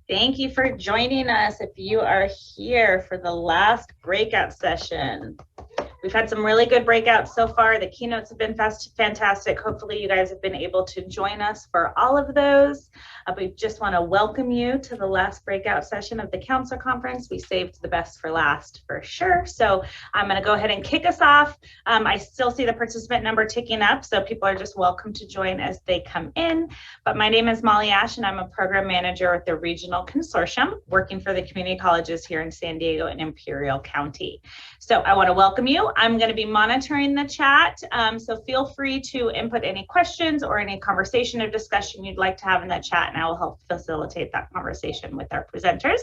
Thank you for joining us if you are here for the last breakout session. We've had some really good breakouts so far. The keynotes have been fantastic. Hopefully you guys have been able to join us for all of those. We just want to welcome you to the last breakout session of the Counselor Conference. We saved the best for last for sure. So I'm going to go ahead and kick us off. I still see the participant number ticking up, so people are just welcome to join as they come in. But my name is Molly Ash, and I'm a program manager with the Regional Consortium, working for the community colleges here in San Diego and Imperial County. So I want to welcome you. I'm going to be monitoring the chat, so feel free to input any questions or any conversation or discussion you'd like to have in that chat, and I will help facilitate that conversation with our presenters,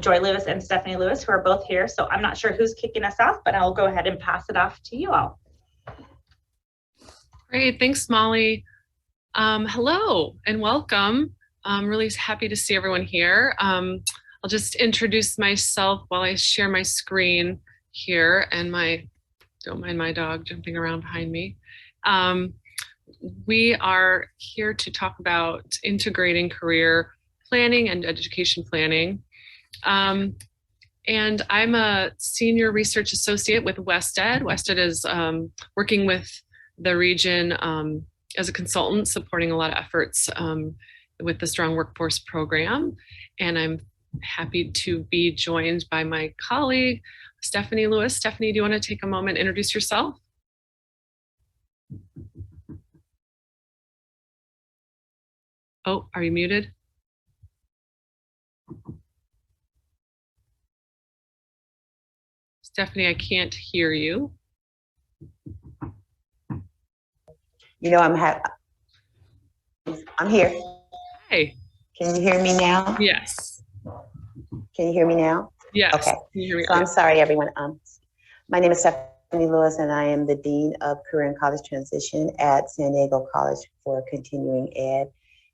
Joy Lewis and Stephanie Lewis, who are both here. So I'm not sure who's kicking us off, but I'll go ahead and pass it off to you all. Great, thanks, Molly. Hello and welcome. I'm really happy to see everyone here. I'll just introduce myself while I share my screen here, and don't mind my dog jumping around behind me. We are here to talk about integrating career planning and education planning. And I'm a senior research associate with WestEd. WestEd is working with the region as a consultant, supporting a lot of efforts with the Strong Workforce program. And I'm happy to be joined by my colleague, Stephanie Lewis. Stephanie, do you want to take a moment and introduce yourself? Oh, are you muted? Stephanie, I can't hear you. You know, I'm here. Hey. Can you hear me now? Yes. Can you hear me now? Yes. Okay. So I'm sorry, everyone. My name is Stephanie Lewis, and I am the Dean of Career and College Transition at San Diego College for Continuing Ed.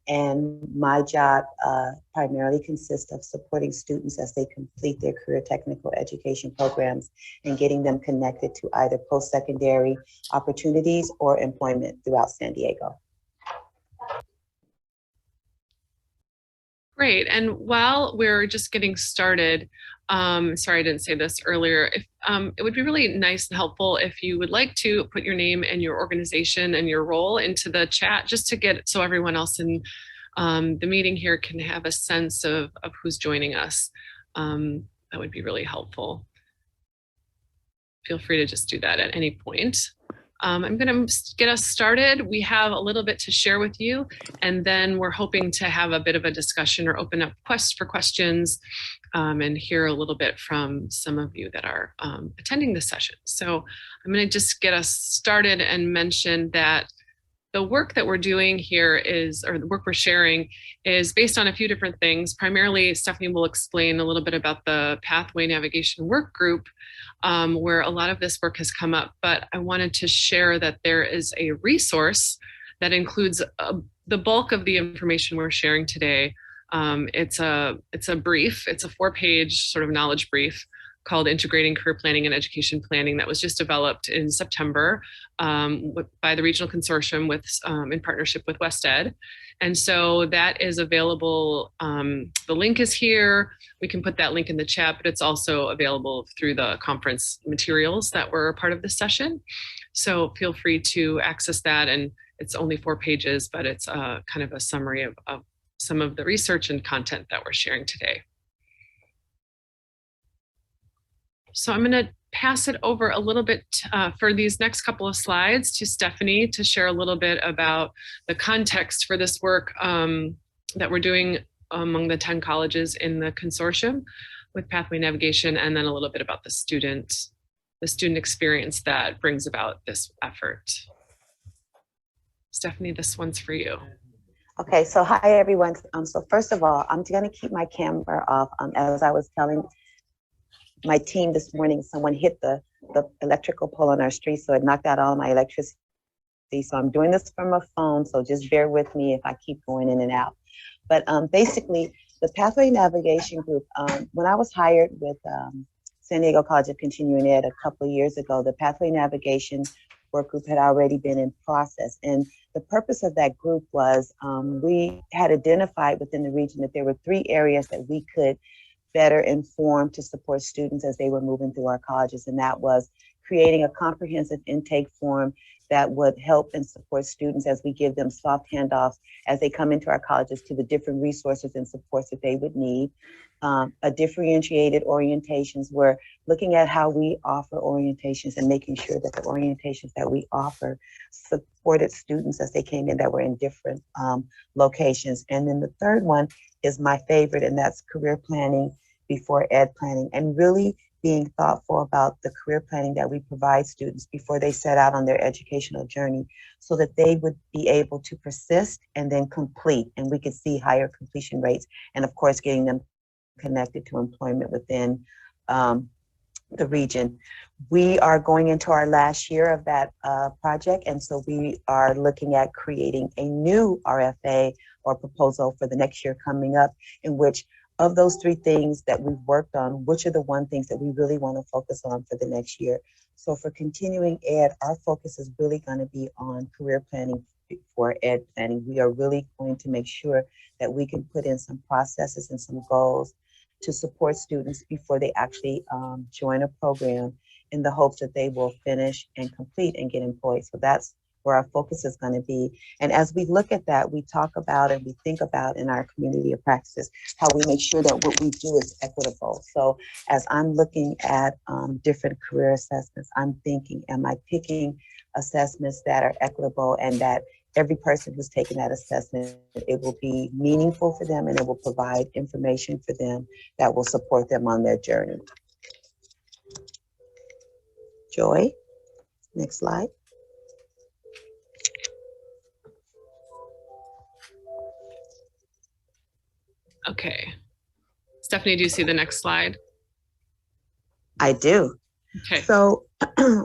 And my job primarily consists of supporting students as they complete their career technical education programs and getting them connected to either post-secondary opportunities or employment throughout San Diego. Great. And while we're just getting started, sorry I didn't say this earlier, it would be really nice and helpful if you would like to put your name and your organization and your role into the chat, just to get so everyone else in the meeting here can have a sense of who's joining us. That would be really helpful. Feel free to just do that at any point. I'm going to get us started. We have a little bit to share with you, and then we're hoping to have a bit of a discussion or open up for questions and hear a little bit from some of you that are attending this session. So I'm going to just get us started and mention that the work that we're doing here or the work we're sharing is based on a few different things. Primarily, Stephanie will explain a little bit about the Pathway Navigation Work Group, where a lot of this work has come up, but I wanted to share that there is a resource that includes the bulk of the information we're sharing today. It's a brief, it's a 4-page sort of knowledge brief called Integrating Career Planning and Education Planning that was just developed in September by the Regional Consortium in partnership with WestEd. And so that is available, the link is here. We can put that link in the chat, but it's also available through the conference materials that were a part of this session. So feel free to access that, and it's only 4 pages, but it's kind of a summary of some of the research and content that we're sharing today. So I'm going to pass it over a little bit for these next couple of slides to Stephanie to share a little bit about the context for this work that we're doing among the 10 colleges in the consortium with Pathway Navigation, and then a little bit about the student experience that brings about this effort. Stephanie, this one's for you. Okay, so hi everyone. So first of all, I'm going to keep my camera off. As I was telling my team this morning, someone hit the electrical pole on our street, so it knocked out all my electricity. So I'm doing this from a phone, so just bear with me if I keep going in and out. But basically, the Pathway Navigation Group, when I was hired with San Diego College of Continuing Ed a couple of years ago, the Pathway Navigation Work Group had already been in process. And the purpose of that group was we had identified within the region that there were 3 areas that we could better inform to support students as they were moving through our colleges. And that was creating a comprehensive intake form that would help and support students as we give them soft handoffs as they come into our colleges to the different resources and supports that they would need. A differentiated orientations, where looking at how we offer orientations and making sure that the orientations that we offer supported students as they came in that were in different locations. And then the third one is my favorite, and that's career planning before ed planning, and really being thoughtful about the career planning that we provide students before they set out on their educational journey, so that they would be able to persist and then complete, and we could see higher completion rates, and of course getting them connected to employment within the region. We are going into our last year of that project, and so we are looking at creating a new RFA or proposal for the next year coming up, in which of those 3 things that we've worked on, which are the things that we really want to focus on for the next year. So for continuing ed, our focus is really going to be on career planning for ed planning. We are really going to make sure that we can put in some processes and some goals to support students before they actually join a program, in the hopes that they will finish and complete and get employed. So that's where our focus is going to be. And as we look at that, we talk about and we think about in our community of practices, how we make sure that what we do is equitable. So as I'm looking at different career assessments, I'm thinking, am I picking assessments that are equitable, and that every person who's taking that assessment, it will be meaningful for them, and it will provide information for them that will support them on their journey. Joy, next slide. Okay. Stephanie, do you see the next slide? I do. Okay. So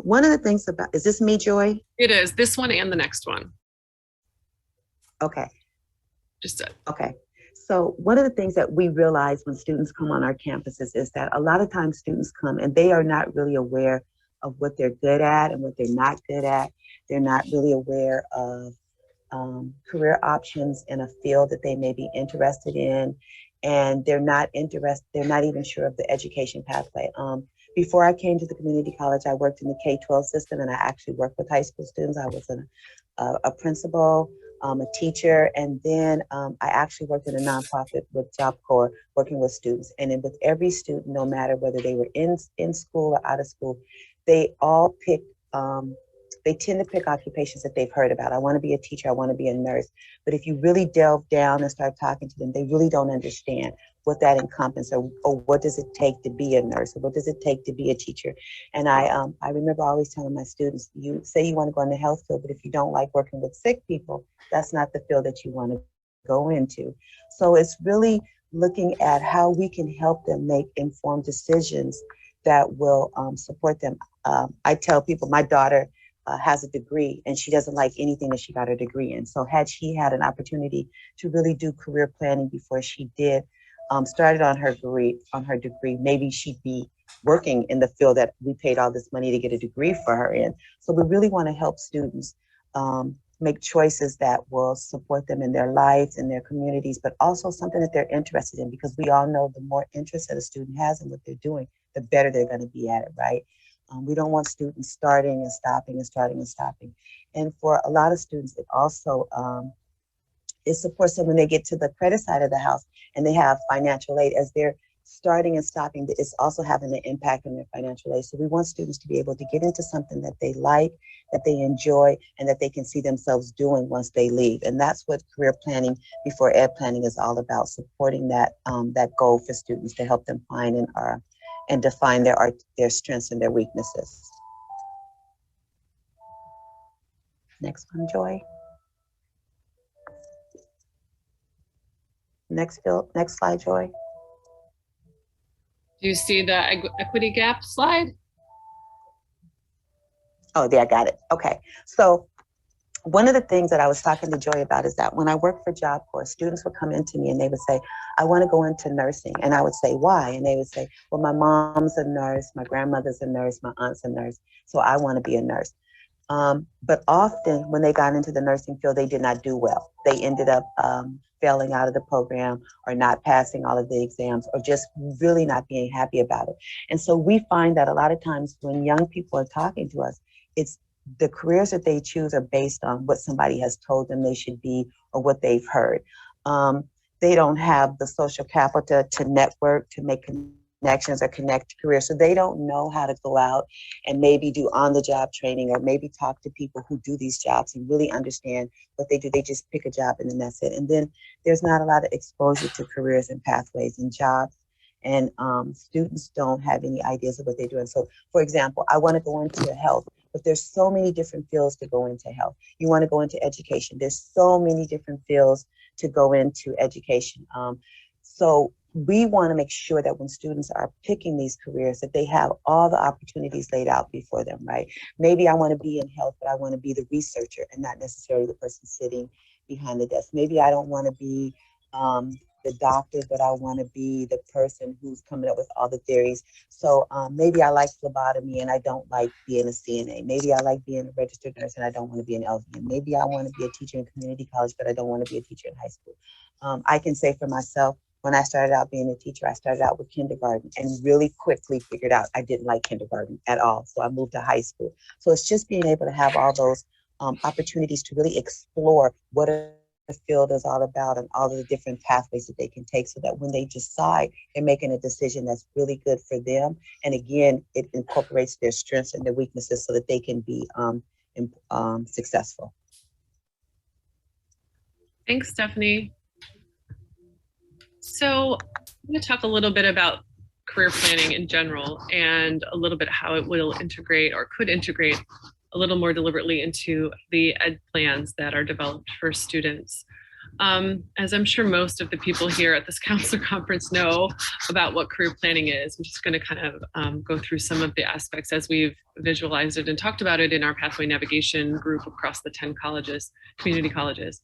one of the things about, is this me, Joy? It is, this one and the next one. Okay. Just it. Okay. So one of the things that we realize when students come on our campuses is that a lot of times students come and they are not really aware of what they're good at and what they're not good at. They're not really aware of career options in a field that they may be interested in, and they're not even sure of the education pathway. Before I came to the community college, I worked in the K-12 system, and I actually worked with high school students. I was a principal, a teacher, and then I actually worked in a nonprofit with Job Corps, working with students. And then with every student, no matter whether they were in school or out of school, they all pick they tend to pick occupations that they've heard about. I want to be a teacher, I want to be a nurse. But if you really delve down and start talking to them, they really don't understand what that encompasses, or what does it take to be a nurse, or what does it take to be a teacher. And I remember always telling my students, you say you want to go in the health field, but if you don't like working with sick people, that's not the field that you want to go into. So it's really looking at how we can help them make informed decisions that will support them. I tell people, my daughter has a degree, and she doesn't like anything that she got her degree in. So had she had an opportunity to really do career planning before she did started on her degree, maybe she'd be working in the field that we paid all this money to get a degree for her in. So we really want to help students make choices that will support them in their lives and their communities, but also something that they're interested in, because we all know the more interest that a student has in what they're doing, the better they're going to be at it, right? We don't want students starting and stopping and starting and stopping. And for a lot of students, it also it supports them when they get to the credit side of the house and they have financial aid. As they're starting and stopping, it's also having an impact on their financial aid. So we want students to be able to get into something that they like, that they enjoy, and that they can see themselves doing once they leave. And that's what career planning before ed planning is all about, supporting that that goal for students to help them find and define their strengths and their weaknesses. Next one, Joy. Next slide, Joy. Do you see the equity gap slide? Oh, there, I got it. Okay. So one of the things that I was talking to Joy about is that when I worked for Job Corps, students would come into me and they would say, I want to go into nursing. And I would say, why? And they would say, well, my mom's a nurse, my grandmother's a nurse, my aunt's a nurse, so I want to be a nurse. But often when they got into the nursing field, they did not do well. They ended up failing out of the program or not passing all of the exams or just really not being happy about it. And so we find that a lot of times when young people are talking to us, it's the careers that they choose are based on what somebody has told them they should be or what they've heard. They don't have the social capital to network, to make connections or connect careers. So they don't know how to go out and maybe do on-the-job training or maybe talk to people who do these jobs and really understand what they do. They just pick a job and then that's it. And then there's not a lot of exposure to careers and pathways and jobs. And students don't have any ideas of what they're doing. So, for example, I want to go into health, but there's so many different fields to go into health. You want to go into education. There's so many different fields to go into education. So we want to make sure that when students are picking these careers, that they have all the opportunities laid out before them, right? Maybe I want to be in health, but I want to be the researcher and not necessarily the person sitting behind the desk. Maybe I don't want to be the doctor, but I want to be the person who's coming up with all the theories. So maybe I like phlebotomy and I don't like being a CNA. Maybe I like being a registered nurse and I don't want to be an LVN. Maybe I want to be a teacher in community college, but I don't want to be a teacher in high school. I can say for myself, when I started out being a teacher, I started out with kindergarten and really quickly figured out I didn't like kindergarten at all. So I moved to high school. So it's just being able to have all those opportunities to really explore what the field is all about and all of the different pathways that they can take so that when they decide, they're making a decision that's really good for them. And again, it incorporates their strengths and their weaknesses so that they can be successful. Thanks, Stephanie. So I'm going to talk a little bit about career planning in general and a little bit how it will integrate or could integrate a little more deliberately into the ed plans that are developed for students. As I'm sure most of the people here at this counselor conference know about what career planning is, I'm just going to kind of go through some of the aspects as we've visualized it and talked about it in our pathway navigation group across the 10 colleges, community colleges.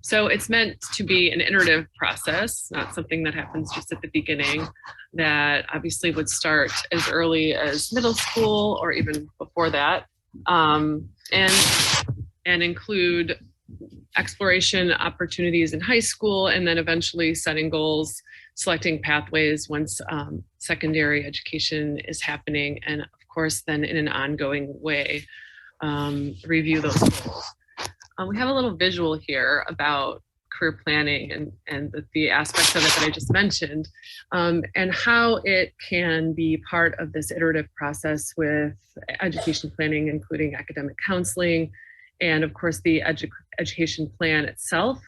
So it's meant to be an iterative process, not something that happens just at the beginning, that obviously would start as early as middle school or even before that, and include exploration opportunities in high school, and then eventually setting goals, selecting pathways once secondary education is happening, and of course then in an ongoing way, review those goals. We have a little visual here about career planning and the aspects of it that I just mentioned, and how it can be part of this iterative process with education planning, including academic counseling, and of course the education plan itself,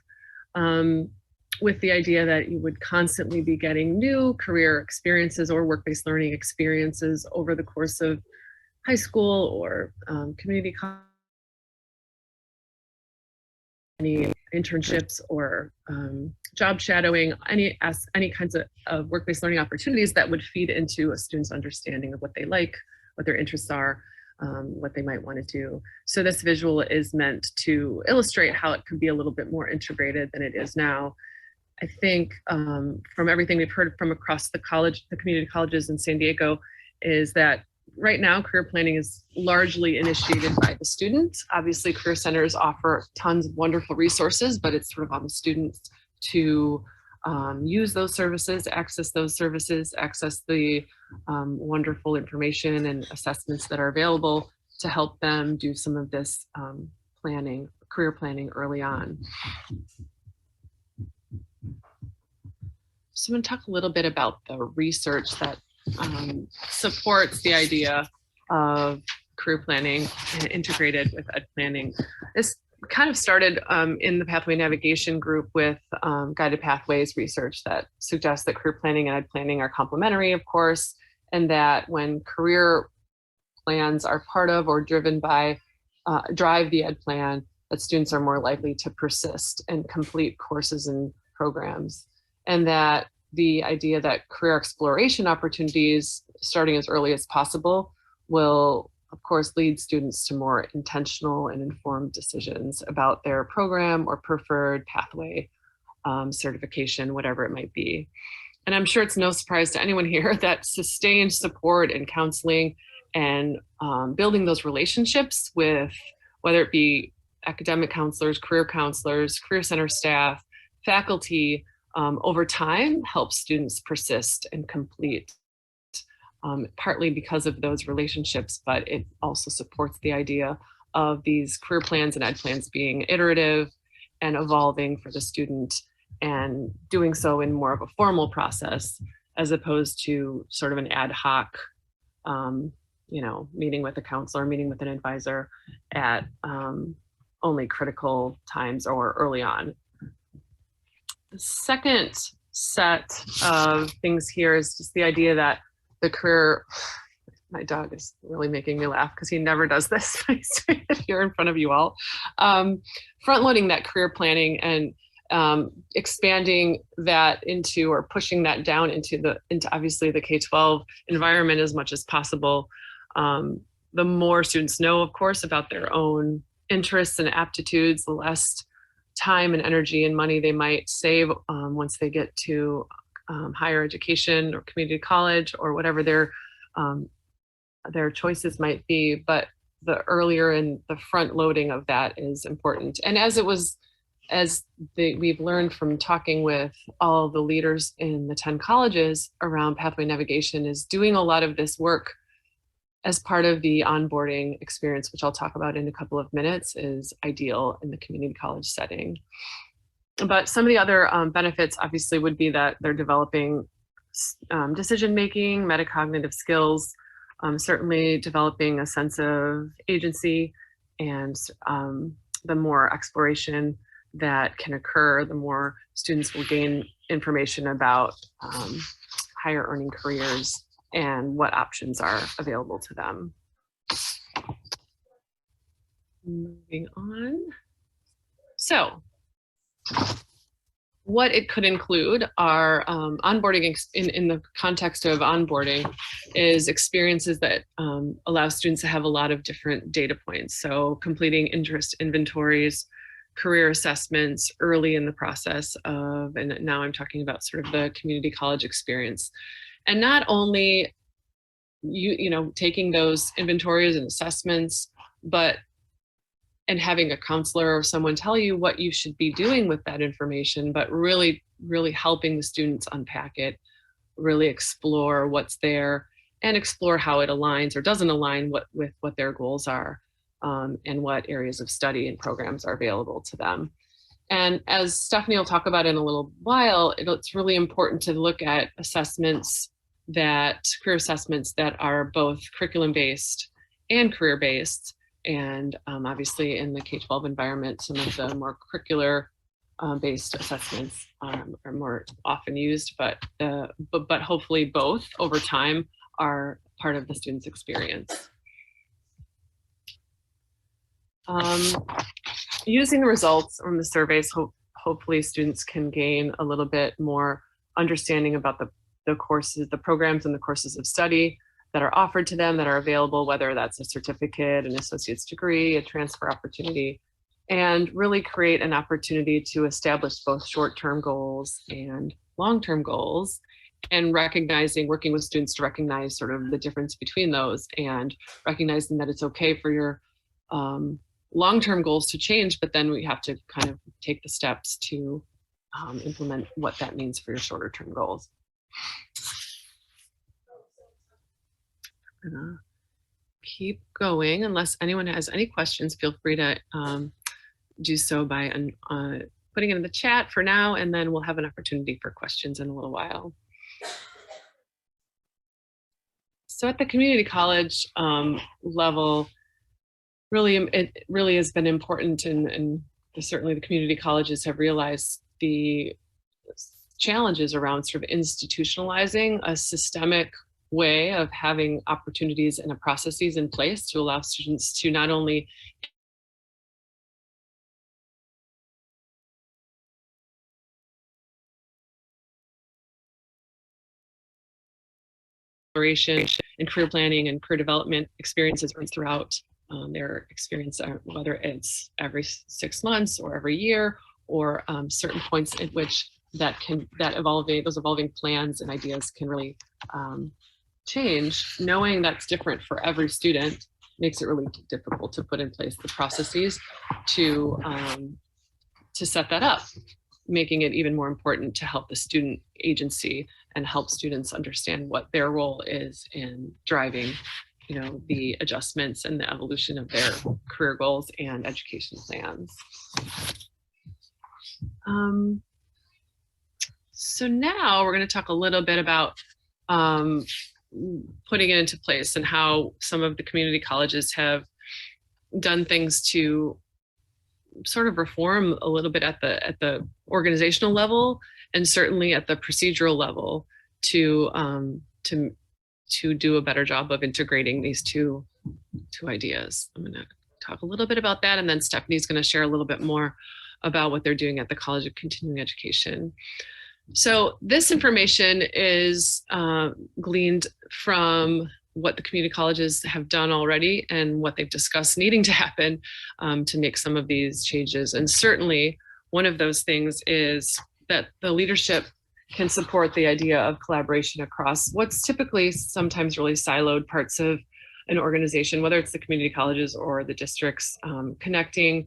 with the idea that you would constantly be getting new career experiences or work-based learning experiences over the course of high school or community college, any internships or job shadowing, any kinds of work-based learning opportunities that would feed into a student's understanding of what they like, what their interests are, what they might want to do. So this visual is meant to illustrate how it could be a little bit more integrated than it is now. I think from everything we've heard from across the community colleges in San Diego, is that right now, career planning is largely initiated by the students. Obviously, career centers offer tons of wonderful resources, but it's sort of on the students to use those services, access the wonderful information and assessments that are available to help them do some of this career planning early on. So I'm going to talk a little bit about the research that supports the idea of career planning and integrated with ed planning. This kind of started in the pathway navigation group with guided pathways research that suggests that career planning and ed planning are complementary, of course, and that when career plans are part of or driven by, drive the ed plan, that students are more likely to persist and complete courses and programs. And that the idea that career exploration opportunities starting as early as possible will, of course, lead students to more intentional and informed decisions about their program or preferred pathway, certification, whatever it might be. And I'm sure it's no surprise to anyone here that sustained support and counseling and building those relationships with, whether it be academic counselors, career center staff, faculty, over time helps students persist and complete, partly because of those relationships, but it also supports the idea of these career plans and ed plans being iterative and evolving for the student, and doing so in more of a formal process as opposed to sort of an ad hoc, meeting with a counselor, meeting with an advisor at only critical times or early on. The second set of things here is just the idea that the career, my dog is really making me laugh because he never does this here in front of you all. Front loading that career planning and expanding that into, or pushing that down into obviously the K-12 environment as much as possible. The more students know, of course, about their own interests and aptitudes, the less time and energy and money they might save once they get to higher education or community college or whatever their choices might be. But the earlier and the front loading of that is important. And we've learned from talking with all the leaders in the 10 colleges around pathway navigation, is doing a lot of this work as part of the onboarding experience, which I'll talk about in a couple of minutes, is ideal in the community college setting. But some of the other benefits obviously would be that they're developing decision-making, metacognitive skills, certainly developing a sense of agency, and the more exploration that can occur, the more students will gain information about higher earning careers and what options are available to them. Moving on. So what it could include are onboarding, in the context of onboarding, is experiences that allow students to have a lot of different data points. So completing interest inventories, career assessments early in the process of, and now I'm talking about sort of the community college experience. And not only taking those inventories and assessments, and having a counselor or someone tell you what you should be doing with that information, but really, really helping the students unpack it, really explore what's there, and explore how it aligns or doesn't align with what their goals are, and what areas of study and programs are available to them. And as Stephanie will talk about in a little while, it's really important to look at career assessments that are both curriculum-based and career-based. And obviously in the K-12 environment, some of the more curricular based assessments are more often used, but hopefully both over time are part of the student's experience. Using the results from the surveys, hopefully students can gain a little bit more understanding about the courses, the programs and the courses of study that are offered to them, that are available, whether that's a certificate, an associate's degree, a transfer opportunity, and really create an opportunity to establish both short-term goals and long-term goals, and working with students to recognize sort of the difference between those, and recognizing that it's okay for your long-term goals to change, but then we have to kind of take the steps to implement what that means for your shorter-term goals. I'm gonna keep going. Unless anyone has any questions, feel free to do so by putting it in the chat for now, and then we'll have an opportunity for questions in a little while. So at the community college level, it really has been important, and certainly the community colleges have realized the challenges around sort of institutionalizing a systemic way of having opportunities and processes in place to allow students to not only exploration and career planning and career development experiences throughout their experience, whether it's every 6 months or every year, or certain points at which those evolving plans and ideas can really change, knowing that's different for every student makes it really difficult to put in place the processes to set that up, making it even more important to help the student agency and help students understand what their role is in driving, you know, the adjustments and the evolution of their career goals and education plans. So now we're going to talk a little bit about putting it into place and how some of the community colleges have done things to sort of reform a little bit at the organizational level, and certainly at the procedural level, to do a better job of integrating these two ideas. I'm going to talk a little bit about that, and then Stephanie's going to share a little bit more about what they're doing at the College of Continuing Education. So this information is gleaned from what the community colleges have done already and what they've discussed needing to happen to make some of these changes. And certainly one of those things is that the leadership can support the idea of collaboration across what's typically sometimes really siloed parts of an organization, whether it's the community colleges or the districts, connecting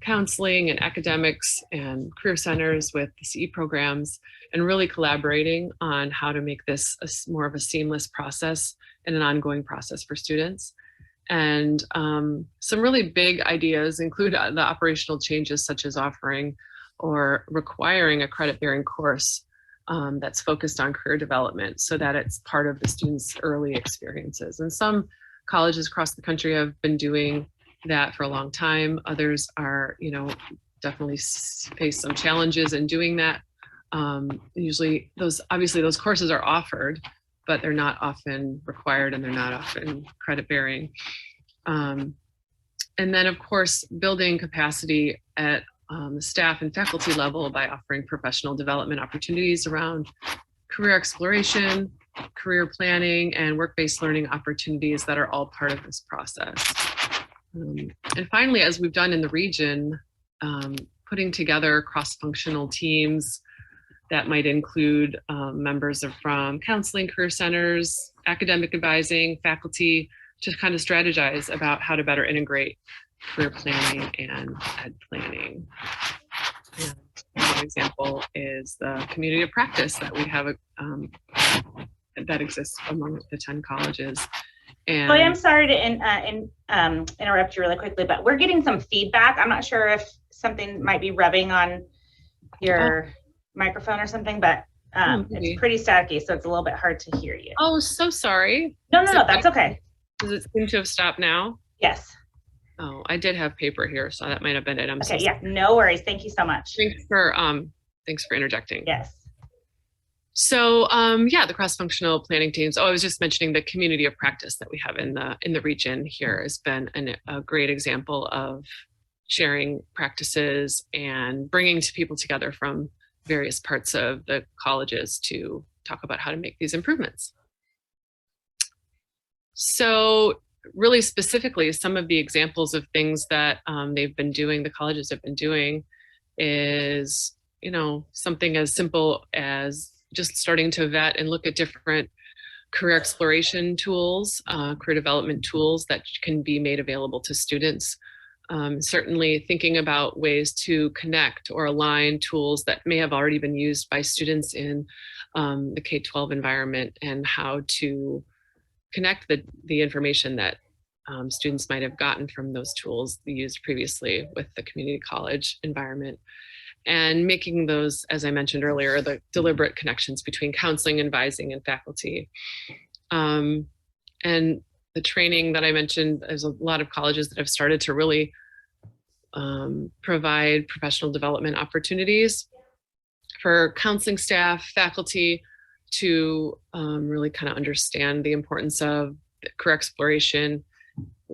counseling and academics and career centers with the CE programs, and really collaborating on how to make this more of a seamless process and an ongoing process for students. And some really big ideas include the operational changes, such as offering or requiring a credit-bearing course that's focused on career development, so that it's part of the students' early experiences. And some colleges across the country have been doing that for a long time. Others are, you know, definitely face some challenges in doing that. Usually obviously those courses are offered, but they're not often required and they're not often credit bearing. And then of course, building capacity at the staff and faculty level by offering professional development opportunities around career exploration, career planning, and work-based learning opportunities that are all part of this process. And finally, as we've done in the region, putting together cross-functional teams that might include members from counseling, career centers, academic advising, faculty, to kind of strategize about how to better integrate career planning and ed planning. And one example is the community of practice that we have that exists among the 10 colleges. And I am sorry to interrupt you really quickly, but we're getting some feedback. I'm not sure if something might be rubbing on your microphone or something, but it's pretty staticky, so it's a little bit hard to hear you. Oh, so sorry. No, that's okay. Does it seem to have stopped now? Yes. Oh, I did have paper here, so that might have been it. I'm okay. So yeah, no worries. Thank you so much. Thanks for interjecting. Yes. So yeah, the cross-functional planning teams. Oh, I was just mentioning the community of practice that we have in the region here has been a great example of sharing practices and bringing people together from various parts of the colleges to talk about how to make these improvements. So really specifically, some of the examples of things that they've been doing, the colleges have been doing, is, you know, something as simple as just starting to vet and look at different career exploration tools, career development tools that can be made available to students. Certainly thinking about ways to connect or align tools that may have already been used by students in the K-12 environment, and how to connect the information that students might have gotten from those tools used previously with the community college environment. And making those, as I mentioned earlier, the deliberate connections between counseling, advising, and faculty. And the training that I mentioned, there's a lot of colleges that have started to really provide professional development opportunities for counseling staff, faculty, to really kind of understand the importance of career exploration,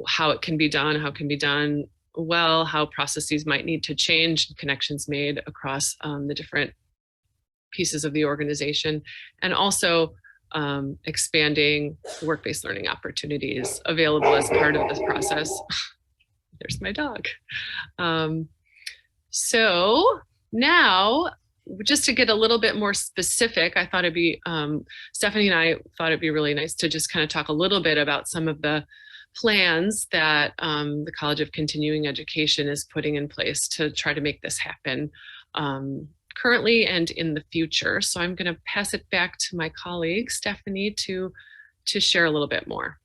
how it can be done well, how processes might need to change, connections made across the different pieces of the organization, and also expanding work-based learning opportunities available as part of this process. There's my dog. So now just to get a little bit more specific, I thought it'd be, Stephanie and I thought it'd be really nice to just kind of talk a little bit about some of the plans that the College of Continuing Education is putting in place to try to make this happen currently and in the future. So I'm going to pass it back to my colleague, Stephanie, to share a little bit more.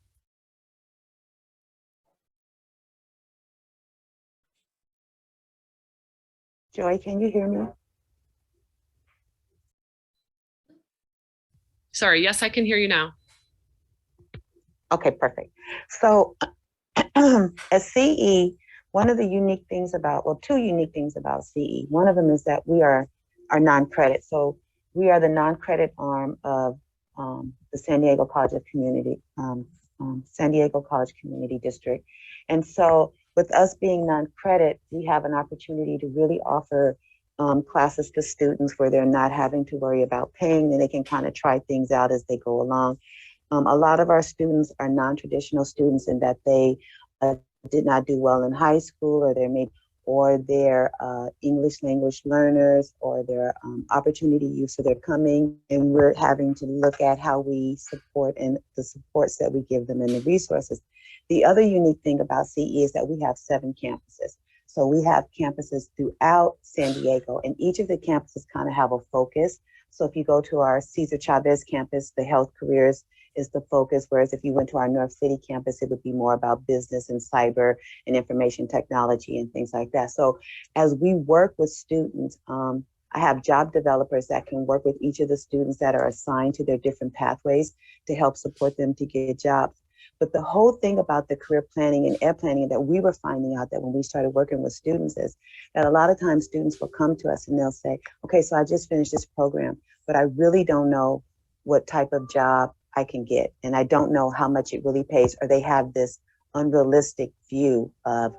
Joy, can you hear me? Sorry, yes, I can hear you now. Okay, perfect. So at CE, one of the unique things about, well, two unique things about CE. One of them is that we are non-credit. So we are the non-credit arm of the San Diego College of Community, San Diego College Community District. And so with us being non-credit, we have an opportunity to really offer classes to students where they're not having to worry about paying, and they can kind of try things out as they go along. A lot of our students are non-traditional students in that they did not do well in high school, or they're English language learners, or they're opportunity youth. So they're coming, and we're having to look at how we support and the supports that we give them and the resources. The other unique thing about CE is that we have 7 campuses. So we have campuses throughout San Diego, and each of the campuses kind of have a focus. So if you go to our Cesar Chavez campus, the health careers is the focus, whereas if you went to our North City campus, it would be more about business and cyber and information technology and things like that. So as we work with students, I have job developers that can work with each of the students that are assigned to their different pathways to help support them to get jobs. But the whole thing about the career planning and ed planning that we were finding out that when we started working with students is that a lot of times students will come to us and they'll say, okay, so I just finished this program, but I really don't know what type of job I can get, and I don't know how much it really pays, or they have this unrealistic view of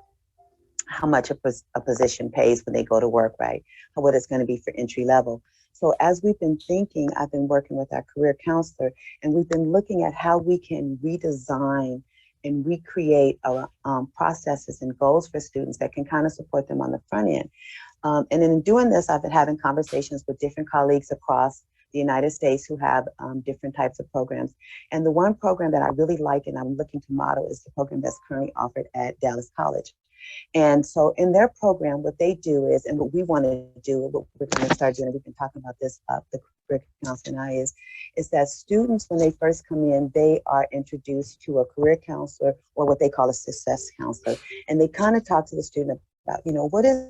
how much a position pays when they go to work, right? What it's going to be for entry level. So as we've been thinking, I've been working with our career counselor, and we've been looking at how we can redesign and recreate our processes and goals for students that can kind of support them on the front end. And in doing this, I've been having conversations with different colleagues across the United States who have different types of programs. And the one program that I really like and I'm looking to model is the program that's currently offered at Dallas College. And so in their program, what they do is, and what we want to do, what we're going to start doing, and we've been talking about this, the career counselor and I, is that students, when they first come in, they are introduced to a career counselor or what they call a success counselor. And they kind of talk to the student about, what is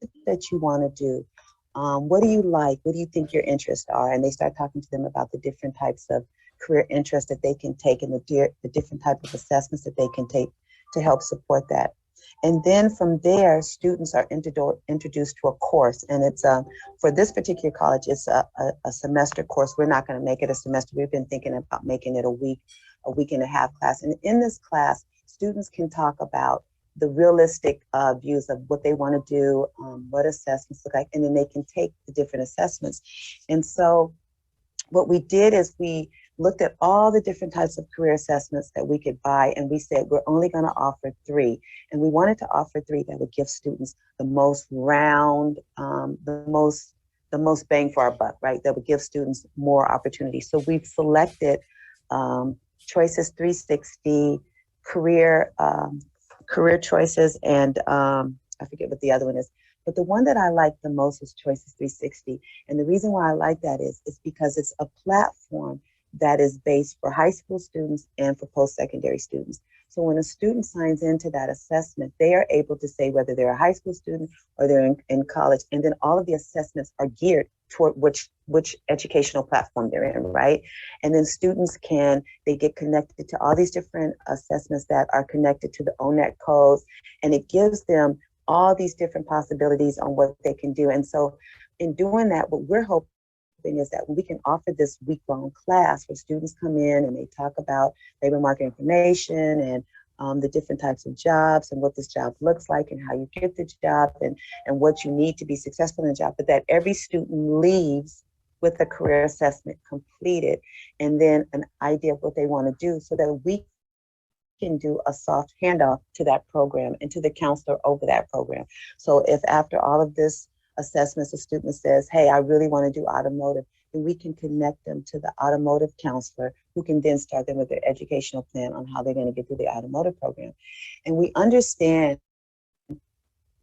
it that you want to do? What do you like? What do you think your interests are? And they start talking to them about the different types of career interests that they can take and the different type of assessments that they can take to help support that. And then from there, students are introduced to a course. And it's for this particular college, it's a semester course. We're not going to make it a semester. We've been thinking about making it a week and a half class. And in this class, students can talk about the realistic views of what they want to do, what assessments look like, and then they can take the different assessments. And so what we did is we looked at all the different types of career assessments that we could buy, and we said we're only going to offer 3. And we wanted to offer 3 that would give students the most round, the most bang for our buck, right? That would give students more opportunities. So we've selected Choices 360, career choices, and I forget what the other one is. But the one that I like the most is Choices 360. And the reason why I like that is because it's a platform that is based for high school students and for post-secondary students. So when a student signs into that assessment, they are able to say whether they're a high school student or they're in college. And then all of the assessments are geared toward which educational platform they're in, right? And then students they get connected to all these different assessments that are connected to the ONET codes, and it gives them all these different possibilities on what they can do. And so in doing that, what we're hoping is that we can offer this week-long class where students come in and they talk about labor market information and the different types of jobs and what this job looks like and how you get the job and what you need to be successful in the job, but that every student leaves with a career assessment completed and then an idea of what they want to do, so that we can do a soft handoff to that program and to the counselor over that program. So if after all of this assessments, a student says, hey, I really want to do automotive, then we can connect them to the automotive counselor who can then start them with their educational plan on how they're going to get through the automotive program. And we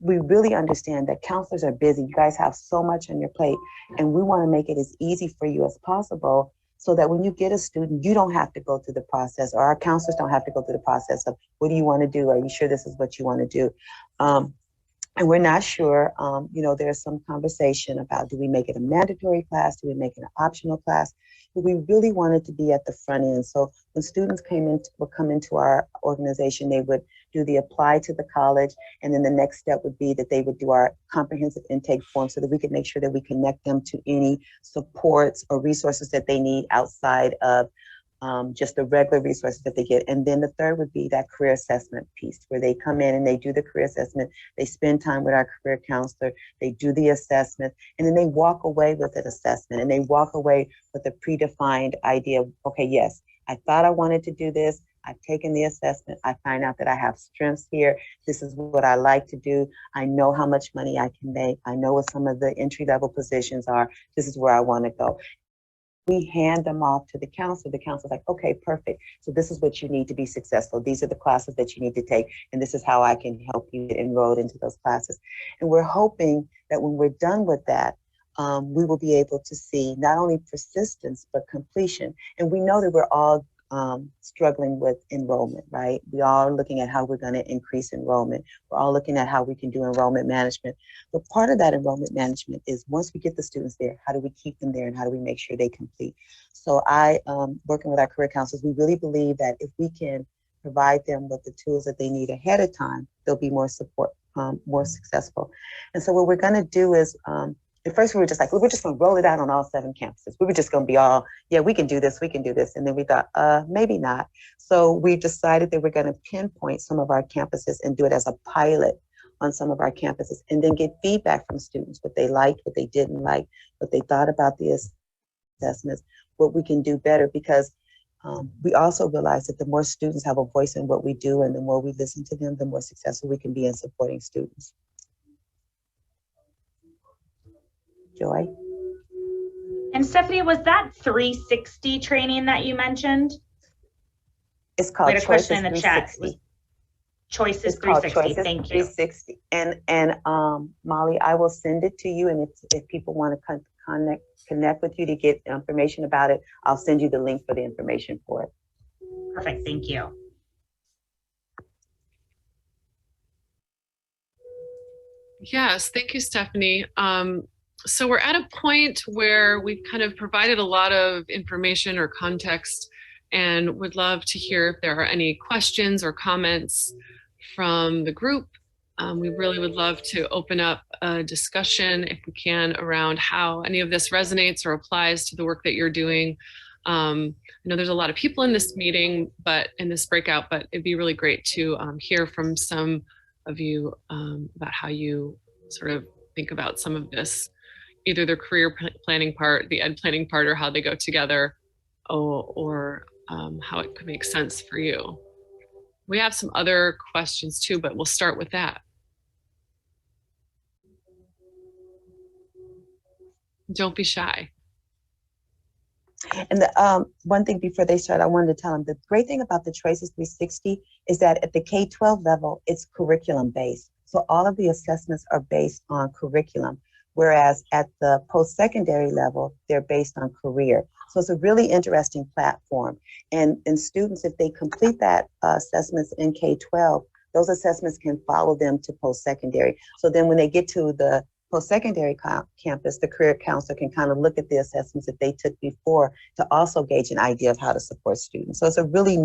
really understand that counselors are busy. You guys have so much on your plate, and we want to make it as easy for you as possible so that when you get a student, you don't have to go through the process, or our counselors don't have to go through the process of, what do you want to do? Are you sure this is what you want to do? And we're not sure. There's some conversation about, do we make it a mandatory class? Do we make it an optional class? But we really wanted to be at the front end. So when students would come into our organization, they would do the apply to the college. And then the next step would be that they would do our comprehensive intake form so that we could make sure that we connect them to any supports or resources that they need outside of just the regular resources that they get. And then the third would be that career assessment piece, where they come in and they do the career assessment, they spend time with our career counselor, they do the assessment, and then they walk away with an assessment, and they walk away with a predefined idea of, okay, yes, I thought I wanted to do this, I've taken the assessment, I find out that I have strengths here, this is what I like to do, I know how much money I can make, I know what some of the entry-level positions are, this is where I want to go. We hand them off to the counselor. The counselor's like, okay, perfect. So this is what you need to be successful. These are the classes that you need to take. And this is how I can help you get enrolled into those classes. And we're hoping that when we're done with that, we will be able to see not only persistence, but completion. And we know that we're all struggling with enrollment, right? We all are looking at how we're going to increase enrollment. We're all looking at how we can do enrollment management. But part of that enrollment management is, once we get the students there, how do we keep them there and how do we make sure they complete? So working with our career counselors, we really believe that if we can provide them with the tools that they need ahead of time, they'll be more successful. And so what we're going to do is, at first we were just like, we're just going to roll it out on all 7 campuses. We were just going to be all, yeah, we can do this, we can do this. And then we thought, maybe not. So we decided that we're going to pinpoint some of our campuses and do it as a pilot on some of our campuses, and then get feedback from students, what they liked, what they didn't like, what they thought about the assessments, what we can do better, because we also realize that the more students have a voice in what we do and the more we listen to them, the more successful we can be in supporting students. Joy? And Stephanie, was that 360 training that you mentioned? It's called Choices 360. In the chat. Choices 360. Thank you. 360. And Molly, I will send it to you. And if people want to connect with you to get information about it, I'll send you the link for the information for it. Perfect. Thank you. Yes, thank you, Stephanie. So we're at a point where we've kind of provided a lot of information or context, and would love to hear if there are any questions or comments from the group. We really would love to open up a discussion, if we can, around how any of this resonates or applies to the work that you're doing. I know there's a lot of people in this meeting, but in this breakout, but it'd be really great to hear from some of you about how you sort of think about some of this, either the career planning part, the ed planning part, or how they go together, or how it could make sense for you. We have some other questions too, but we'll start with that. Don't be shy. And the one thing before they start, I wanted to tell them, the great thing about the Choices 360 is that at the K-12 level, it's curriculum based. So all of the assessments are based on curriculum, whereas at the post-secondary level, they're based on career. So it's a really interesting platform. And students, if they complete that assessments in K-12, those assessments can follow them to post-secondary. So then when they get to the post-secondary campus, the career counselor can kind of look at the assessments that they took before to also gauge an idea of how to support students. So it's a really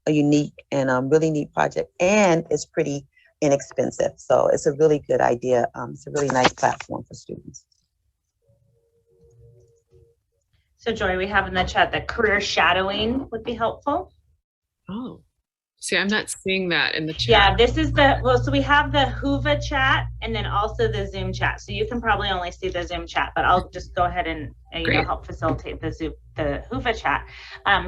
unique and really neat project, and it's pretty inexpensive. So it's a really good idea. It's a really nice platform for students. So Joy, we have in the chat that career shadowing would be helpful. Oh, See, I'm not seeing that in the chat. Yeah, this is the, well, so we have the Whova chat and then also the Zoom chat. So you can probably only see the Zoom chat, but I'll just go ahead and help facilitate the Whova chat.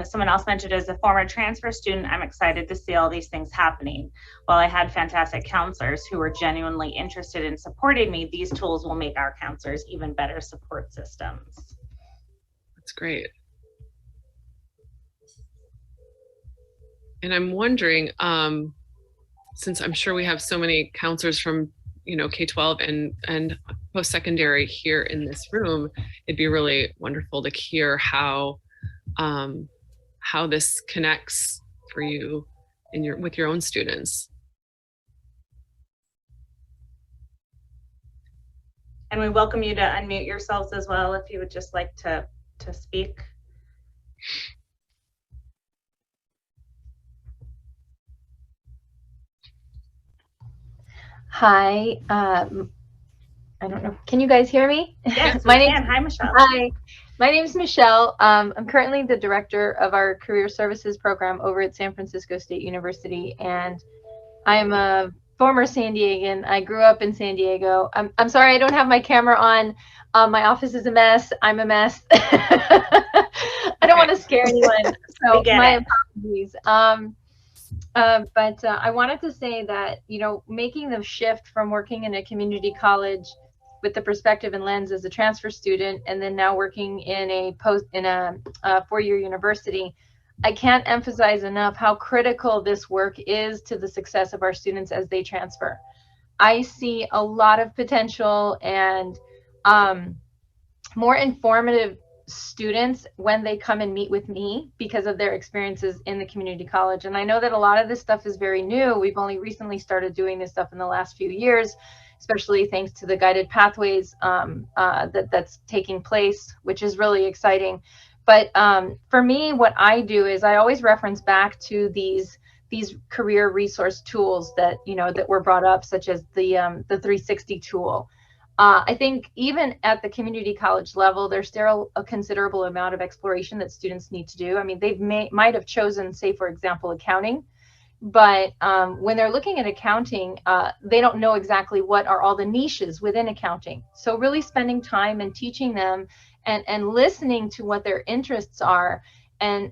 Someone else mentioned, as a former transfer student, I'm excited to see all these things happening. While I had fantastic counselors who were genuinely interested in supporting me, these tools will make our counselors even better support systems. That's great. And I'm wondering, since I'm sure we have so many counselors from, K-12 and post-secondary here in this room, it'd be really wonderful to hear how this connects for you with your own students. And we welcome you to unmute yourselves as well if you would just like to speak. Hi, I don't know. Can you guys hear me? Yes, Hi, Michelle. Hi, my name is Michelle. I'm currently the director of our career services program over at San Francisco State University, and I'm a former San Diegan. I grew up in San Diego. I'm sorry I don't have my camera on. My office is a mess. I'm a mess. I don't want to scare anyone, so my apologies. But I wanted to say that, making the shift from working in a community college with the perspective and lens as a transfer student, and then now working in a four-year university, I can't emphasize enough how critical this work is to the success of our students as they transfer. I see a lot of potential and more informative students when they come and meet with me because of their experiences in the community college. And I know that a lot of this stuff is very new. We've only recently started doing this stuff in the last few years, especially thanks to the guided pathways that's taking place, which is really exciting. But for me, what I do is I always reference back to these career resource tools that that were brought up, such as the 360 tool. I think even at the community college level, there's still a considerable amount of exploration that students need to do. I mean, they might have chosen, say, for example, accounting, but when they're looking at accounting, they don't know exactly what are all the niches within accounting. So really spending time and teaching them and listening to what their interests are and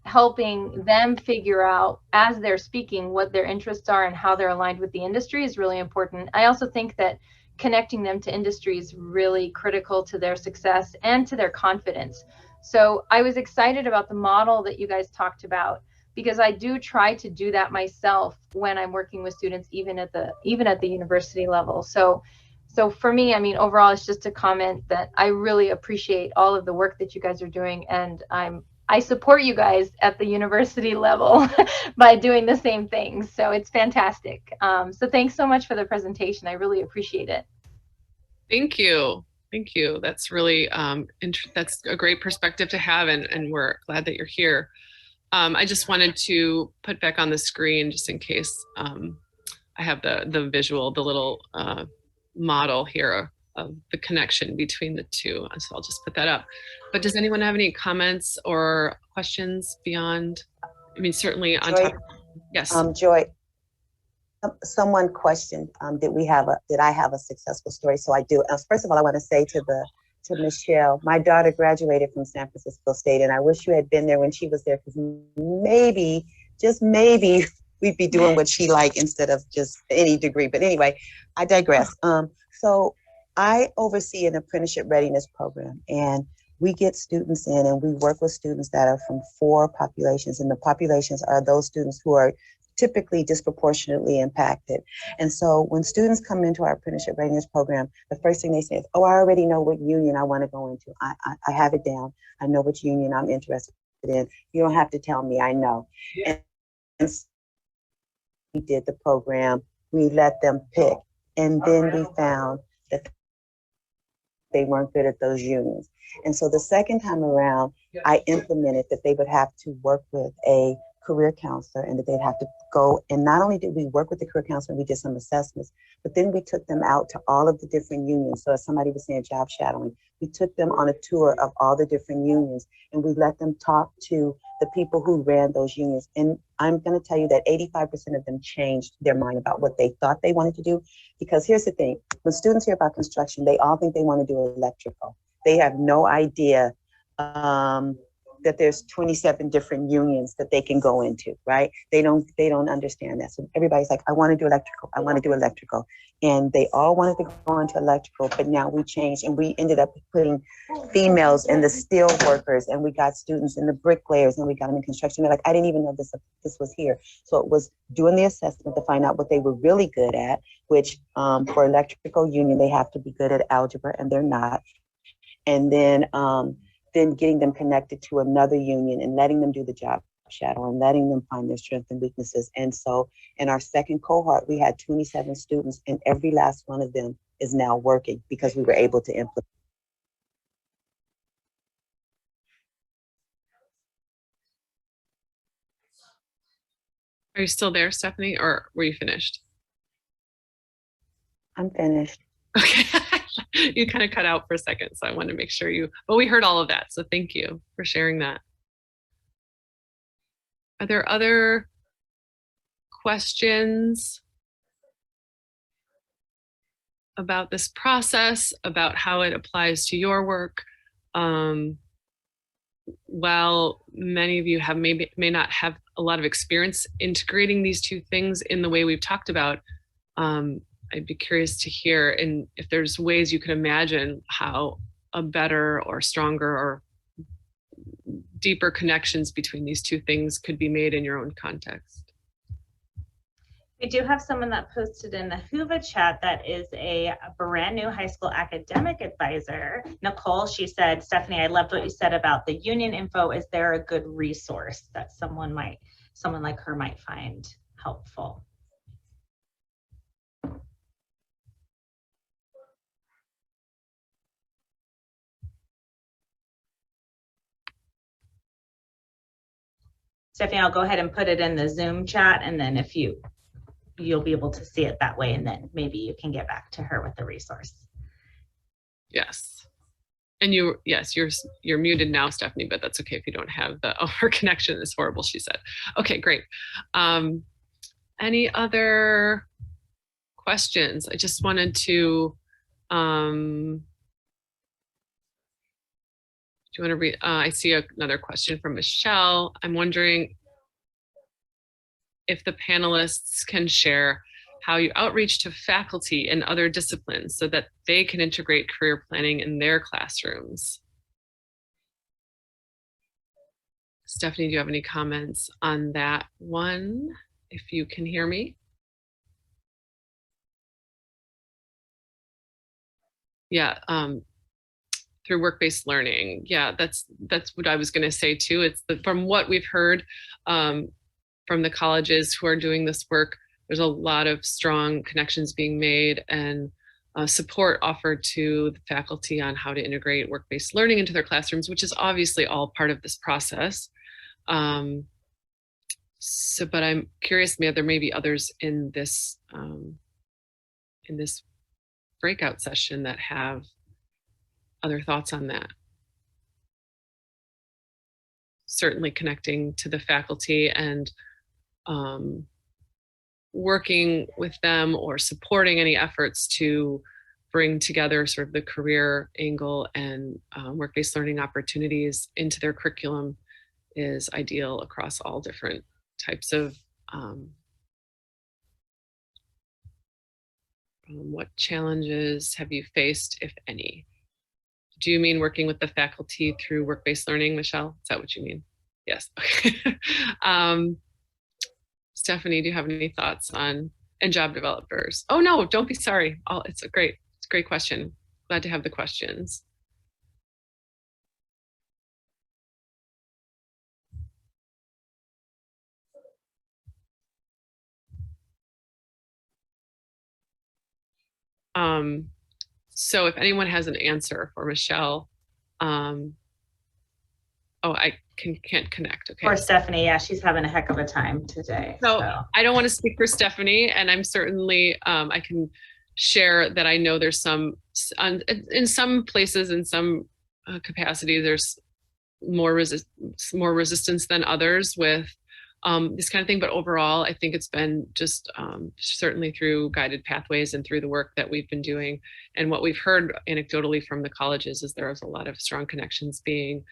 helping them figure out as they're speaking what their interests are and how they're aligned with the industry is really important. I also think that connecting them to industry is really critical to their success and to their confidence. So I was excited about the model that you guys talked about, because I do try to do that myself when I'm working with students, even at the university level. So for me, I mean, overall, it's just a comment that I really appreciate all of the work that you guys are doing, and I support you guys at the university level by doing the same things. So it's fantastic. So thanks so much for the presentation. I really appreciate it. Thank you. Thank you. That's really, that's a great perspective to have, and we're glad that you're here. I just wanted to put back on the screen, just in case I have the visual, the little model here of the connection between the two. So I'll just put that up. But does anyone have any comments or questions beyond? I mean, certainly on top. Yes. Joy, someone questioned, did I have a successful story? So I do. First of all, I want to say to Michelle, my daughter graduated from San Francisco State, and I wish you had been there when she was there, because maybe, just maybe, we'd be doing what she liked instead of just any degree. But anyway, I digress. So I oversee an apprenticeship readiness program, and we get students in and we work with students that are from 4 populations, and the populations are those students who are typically disproportionately impacted. And so when students come into our apprenticeship readiness program, the first thing they say is, oh, I already know what union I want to go into. I have it down. I know which union I'm interested in. You don't have to tell me, I know. Yeah. And we did the program, we let them pick, and then we found that they weren't good at those unions. And so the second time around, I implemented that they would have to work with a career counselor, and that they'd have to go. And not only did we work with the career counselor, we did some assessments, but then we took them out to all of the different unions. So as somebody was saying, job shadowing, we took them on a tour of all the different unions, and we let them talk to the people who ran those unions. And I'm going to tell you that 85% of them changed their mind about what they thought they wanted to do. Because here's the thing, when students hear about construction, they all think they want to do electrical. They have no idea that there's 27 different unions that they can go into, right? They don't understand that. So everybody's like, I want to do electrical. I want to do electrical. And they all wanted to go into electrical, but now we changed and we ended up putting females in the steel workers, and we got students in the bricklayers, and we got them in construction. They're like, I didn't even know this was here. So it was doing the assessment to find out what they were really good at, which for electrical union, they have to be good at algebra, and they're not. And then getting them connected to another union and letting them do the job shadow and letting them find their strengths and weaknesses. And so in our second cohort, we had 27 students, and every last one of them is now working because we were able to implement. Are you still there, Stephanie, or were you finished? I'm finished. Okay. You kind of cut out for a second, so I wanted to make sure but we heard all of that. So thank you for sharing that. Are there other questions about this process, about how it applies to your work? While many of you may not have a lot of experience integrating these two things in the way we've talked about, I'd be curious to hear, and if there's ways you can imagine how a better or stronger or deeper connections between these two things could be made in your own context. We do have someone that posted in the Whova chat that is a brand new high school academic advisor. Nicole, she said, Stephanie, I loved what you said about the union info. Is there a good resource that someone like her might find helpful? Stephanie, I'll go ahead and put it in the Zoom chat, and then if you'll be able to see it that way, and then maybe you can get back to her with the resource. Yes. And you're muted now, Stephanie, but that's okay if you don't have her connection is horrible, she said. Okay, great. Any other questions? I just wanted to, do you want to read? I see another question from Michelle. I'm wondering if the panelists can share how you outreach to faculty and other disciplines so that they can integrate career planning in their classrooms. Stephanie, do you have any comments on that one, if you can hear me? Yeah, through work-based learning. Yeah, that's what I was going to say too. It's from what we've heard from the colleges who are doing this work, there's a lot of strong connections being made and support offered to the faculty on how to integrate work-based learning into their classrooms, which is obviously all part of this process. But I'm curious, there may be others in this breakout session that have other thoughts on that. Certainly connecting to the faculty and working with them or supporting any efforts to bring together sort of the career angle and work-based learning opportunities into their curriculum is ideal across all different types of what challenges have you faced, if any? Do you mean working with the faculty through work-based learning, Michelle? Is that what you mean? Yes. Okay. Stephanie, do you have any thoughts on and job developers? Oh no, don't be sorry. It's a great question. Glad to have the questions. So if anyone has an answer for Michelle, Oh, I can't connect. Okay. Or Stephanie, yeah, she's having a heck of a time today. So I don't want to speak for Stephanie, and I'm certainly, I can share that I know there's some, in some places, in some capacity, there's more resistance than others with this kind of thing. But overall, I think it's been just certainly through guided pathways and through the work that we've been doing. And what we've heard anecdotally from the colleges is there is a lot of strong connections being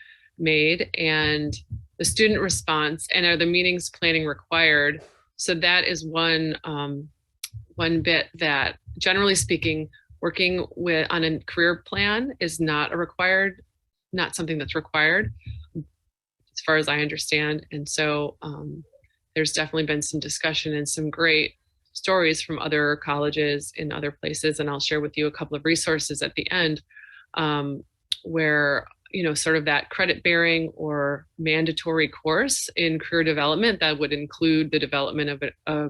made, and the student response, and are the meetings planning required? So that is one bit that, generally speaking, working on a career plan is not something that's required, as far as I understand. And so there's definitely been some discussion and some great stories from other colleges in other places. And I'll share with you a couple of resources at the end where, sort of that credit bearing or mandatory course in career development that would include the development of a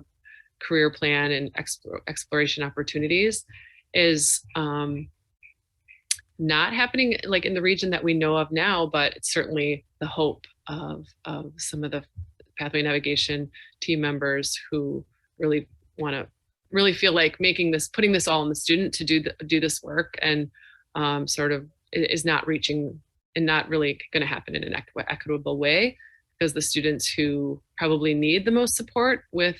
career plan and exploration opportunities is not happening like in the region that we know of now, but it's certainly the hope of some of the pathway navigation team members who really want to really feel like putting this all on the student to do this work, and sort of is not reaching and not really going to happen in an equitable way, because the students who probably need the most support with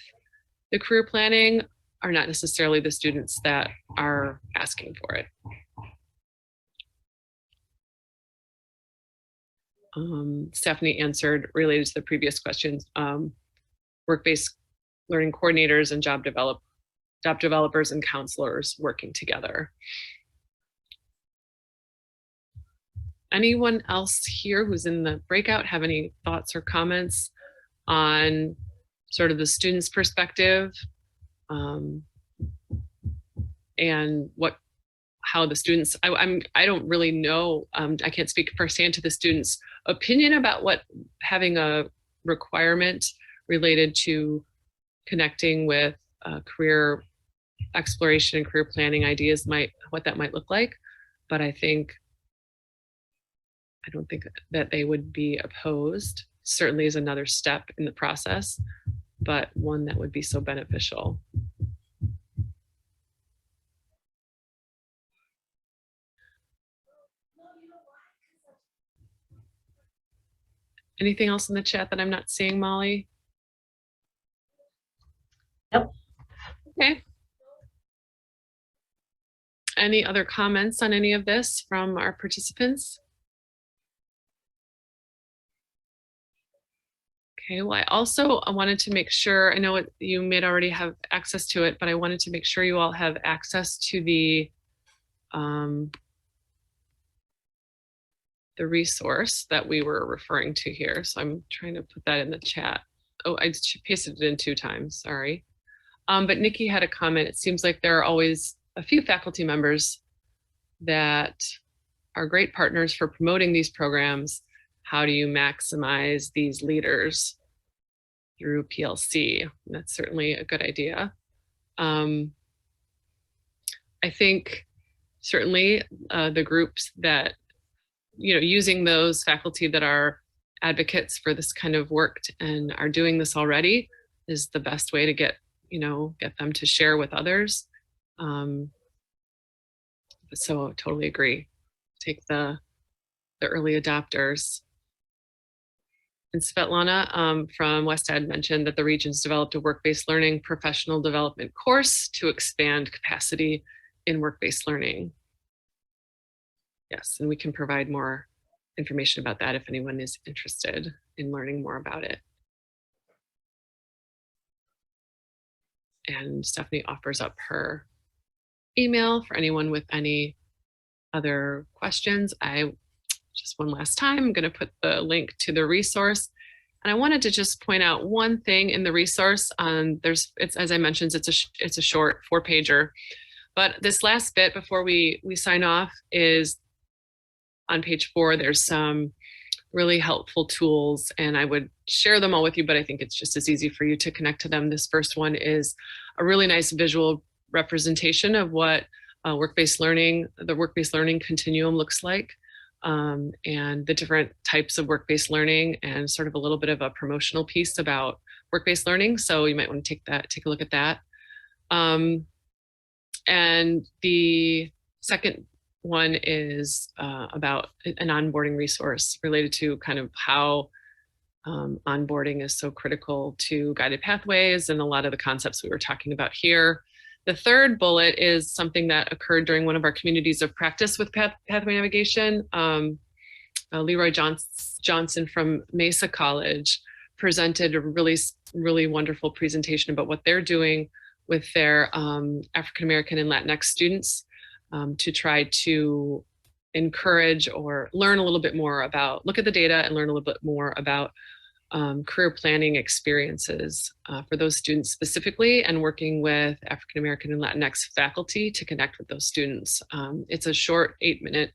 the career planning are not necessarily the students that are asking for it. Stephanie answered related to the previous questions, work-based learning coordinators and job developers and counselors working together. Anyone else here who's in the breakout have any thoughts or comments on sort of the student's perspective and how the students, I don't really know, I can't speak firsthand to the students' opinion about what having a requirement related to connecting with career exploration and career planning ideas what that might look like. But I don't think that they would be opposed. Certainly is another step in the process, but one that would be so beneficial. Anything else in the chat that I'm not seeing, Molly? Nope. Okay. Any other comments on any of this from our participants? Okay, well, I wanted to make sure, I know you may already have access to it, but I wanted to make sure you all have access to the resource that we were referring to here. So I'm trying to put that in the chat. Oh, I pasted it in 2 times, sorry. But Nikki had a comment. It seems like there are always a few faculty members that are great partners for promoting these programs. How do you maximize these leaders through PLC? And that's certainly a good idea. I think certainly the groups that, using those faculty that are advocates for this kind of work and are doing this already is the best way to get them to share with others. So I totally agree. Take the early adopters. And Svetlana from West Ed mentioned that the region's developed a work-based learning professional development course to expand capacity in work-based learning. Yes, and we can provide more information about that if anyone is interested in learning more about it. And Stephanie offers up her email for anyone with any other questions. Just one last time, I'm going to put the link to the resource. And I wanted to just point out one thing in the resource. It's as I mentioned, it's a short 4-pager. But this last bit before we sign off is on page 4. There's some really helpful tools, and I would share them all with you, but I think it's just as easy for you to connect to them. This first one is a really nice visual representation of what the work-based learning continuum looks like. and the different types of work-based learning, and sort of a little bit of a promotional piece about work-based learning. So you might want to take a look at that. And the second one is about an onboarding resource related to kind of how onboarding is so critical to guided pathways and a lot of the concepts we were talking about here. The third bullet is something that occurred during one of our communities of practice with pathway navigation. Leroy Johnson from Mesa College presented a really wonderful presentation about what they're doing with their African American and Latinx students to try to encourage or learn a little bit more about, look at the data and learn a little bit more about career planning experiences for those students specifically, and working with African American and Latinx faculty to connect with those students. It's a short 8-minute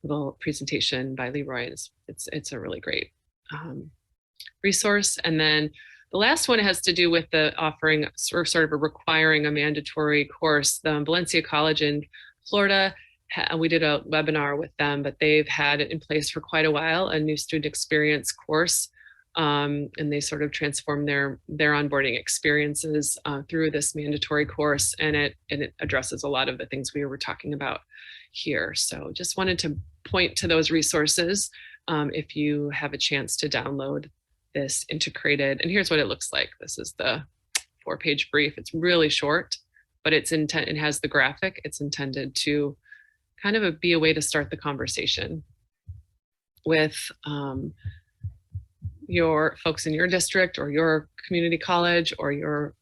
little presentation by Leroy. It's a really great resource. And then the last one has to do with the offering sort of requiring a mandatory course. The Valencia College in Florida, we did a webinar with them, but they've had it in place for quite a while, a new student experience course. And they sort of transform their onboarding experiences through this mandatory course, and it addresses a lot of the things we were talking about here. So just wanted to point to those resources if you have a chance to download this integrated. And here's what it looks like. This is the 4-page brief. It's really short, but it has the graphic. It's intended to kind of be a way to start the conversation with your folks in your district or your community college or your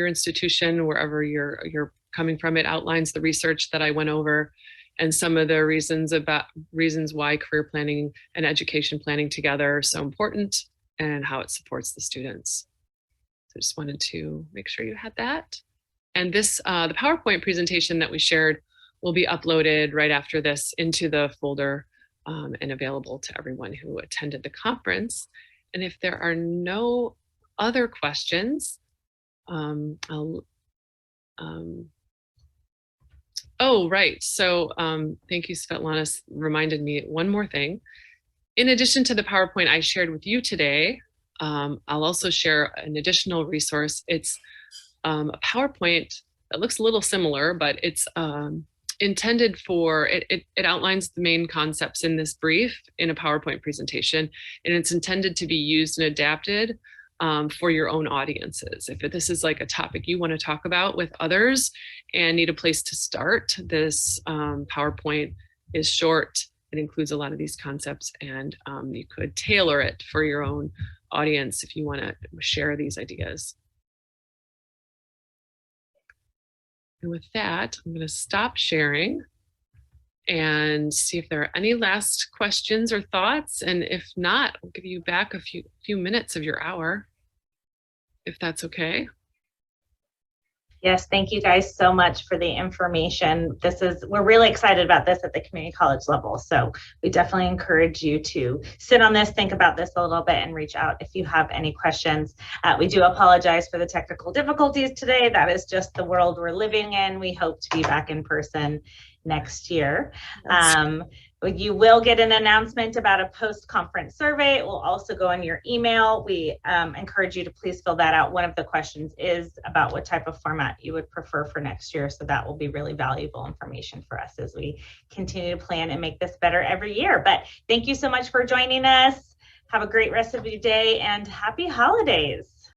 institution, wherever you're coming from. It outlines the research that I went over and some of the reasons why career planning and education planning together are so important and how it supports the students. So just wanted to make sure you had that. And this, the PowerPoint presentation that we shared will be uploaded right after this into the folder and available to everyone who attended the conference. And if there are no other questions, oh, right. So thank you, Svetlana, reminded me one more thing. In addition to the PowerPoint I shared with you today, I'll also share an additional resource. It's a PowerPoint that looks a little similar, but it's intended for, it outlines the main concepts in this brief in a PowerPoint presentation, and it's intended to be used and adapted for your own audiences. If this is like a topic you want to talk about with others and need a place to start, this PowerPoint is short. It includes a lot of these concepts, and you could tailor it for your own audience if you want to share these ideas. And with that, I'm going to stop sharing and see if there are any last questions or thoughts. And if not, I'll give you back a few minutes of your hour, if that's okay. Yes, thank you guys so much for the information. We're really excited about this at the community college level. So we definitely encourage you to sit on this, think about this a little bit, and reach out if you have any questions. We do apologize for the technical difficulties today. That is just the world we're living in. We hope to be back in person next year. You will get an announcement about a post-conference survey. It will also go in your email. We encourage you to please fill that out. One of the questions is about what type of format you would prefer for next year. So that will be really valuable information for us as we continue to plan and make this better every year. But thank you so much for joining us. Have a great rest of your day and happy holidays.